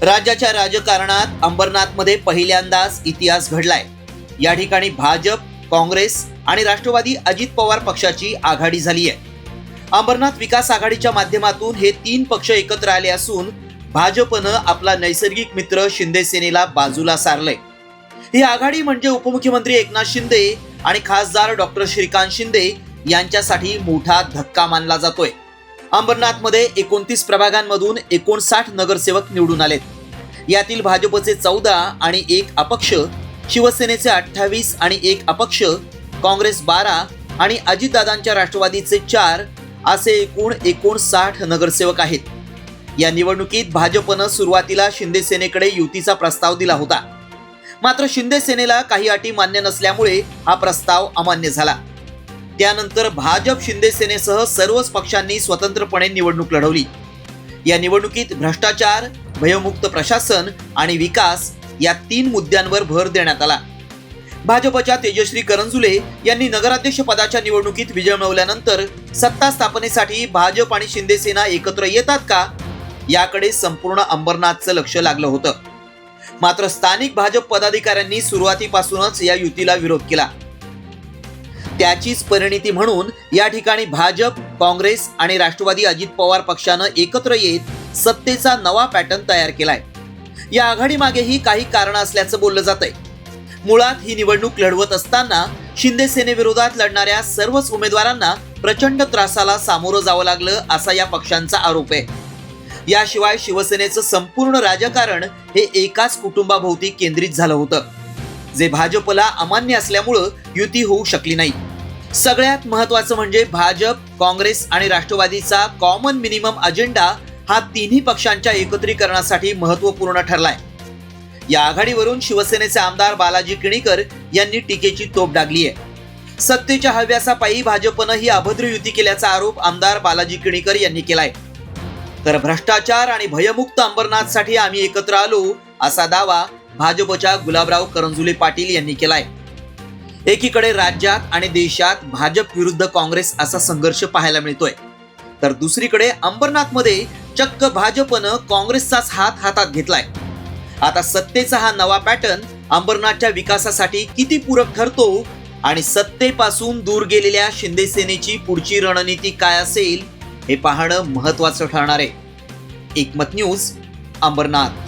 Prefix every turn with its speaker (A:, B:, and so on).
A: राज्याच्या राजकारणात अंबरनाथमध्ये पहिल्यांदाच इतिहास घडलाय। या ठिकाणी भाजप, काँग्रेस आणि राष्ट्रवादी अजित पवार पक्षाची आघाडी झाली आहे। अंबरनाथ विकास आघाडीच्या माध्यमातून हे तीन पक्ष एकत्र आले असून भाजपनं आपला नैसर्गिक मित्र शिंदे सेनेला बाजूला सारलंय। ही आघाडी म्हणजे उपमुख्यमंत्री एकनाथ शिंदे आणि खासदार डॉक्टर श्रीकांत शिंदे यांच्यासाठी मोठा धक्का मानला जातोय। अंबरनाथमध्ये 29 प्रभागांमधून 59 नगरसेवक निवडून आलेत। यातील भाजपचे 14 आणि 1 अपक्ष, शिवसेनेचे 28 आणि 1 अपक्ष, काँग्रेस 12 आणि अजितदादांच्या राष्ट्रवादीचे 4 असे एकूण 59 नगरसेवक आहेत। या निवडणुकीत भाजपनं सुरुवातीला शिंदे सेनेकडे युतीचा प्रस्ताव दिला होता, मात्र शिंदे सेनेला काही अटी मान्य नसल्यामुळे हा प्रस्ताव अमान्य झाला। त्यानंतर भाजप शिंदे सेनेसह सर्वच पक्षांनी स्वतंत्रपणे निवडणूक लढवली। या निवडणुकीत भ्रष्टाचार, भयमुक्त प्रशासन आणि विकास या 3 मुद्द्यांवर भर देण्यात आला। भाजपच्या तेजश्री करंजुले यांनी नगराध्यक्ष पदाच्या निवडणुकीत विजय मिळवल्यानंतर सत्ता स्थापनेसाठी भाजप आणि शिंदे सेना एकत्र येतात का, याकडे संपूर्ण अंबरनाथचं लक्ष लागलं होतं। मात्र स्थानिक भाजप पदाधिकाऱ्यांनी सुरुवातीपासूनच या युतीला विरोध केला। त्याचीच परिणिती म्हणून या ठिकाणी भाजप, काँग्रेस आणि राष्ट्रवादी अजित पवार पक्षानं एकत्र येत सत्तेचा नवा पॅटर्न तयार केलाय। या आघाडीमागेही काही कारणं असल्याचं बोललं जातंय। मुळात ही निवडणूक लढवत असताना शिंदे सेनेविरोधात लढणाऱ्या सर्वच उमेदवारांना प्रचंड त्रासाला सामोरं जावं लागलं असा या पक्षांचा आरोप आहे। याशिवाय शिवसेनेचं संपूर्ण राजकारण हे एकाच कुटुंबाभोवती केंद्रित झालं होतं, जे भाजपला अमान्य असल्यामुळं युती होऊ शकली नाही। सगळ्यात महत्त्वाचं म्हणजे भाजप, काँग्रेस आणि राष्ट्रवादीचा कॉमन मिनिमम अजेंडा हा तिन्ही पक्षांच्या एकत्रीकरणासाठी महत्त्वपूर्ण ठरलाय। या आघाडीवरून शिवसेनेचे आमदार बालाजी किणीकर यांनी टीकेची तोफ डागली आहे। सत्तेच्या हव्यासापायी भाजपनं ही अभद्र युती केल्याचा आरोप आमदार बालाजी किणीकर यांनी केलाय। तर भ्रष्टाचार आणि भयमुक्त अंबरनाथसाठी आम्ही एकत्र आलो असा दावा भाजपच्या गुलाबराव करंजुले पाटील यांनी केलाय। एकीकडे राज्यात आणि देशात भाजप विरुद्ध काँग्रेस असा संघर्ष पाहायला मिळतोय, तर दुसरीकडे अंबरनाथमध्ये चक्क भाजपनं काँग्रेसचाच हात हातात घेतलाय। आता सत्तेचा हा नवा पॅटर्न अंबरनाथच्या विकासासाठी किती पूरक ठरतो आणि सत्तेपासून दूर गेलेल्या शिंदे सेनेची पुढची रणनीती काय असेल हे पाहणं महत्त्वाचं ठरणार आहे। एकमत न्यूज, अंबरनाथ।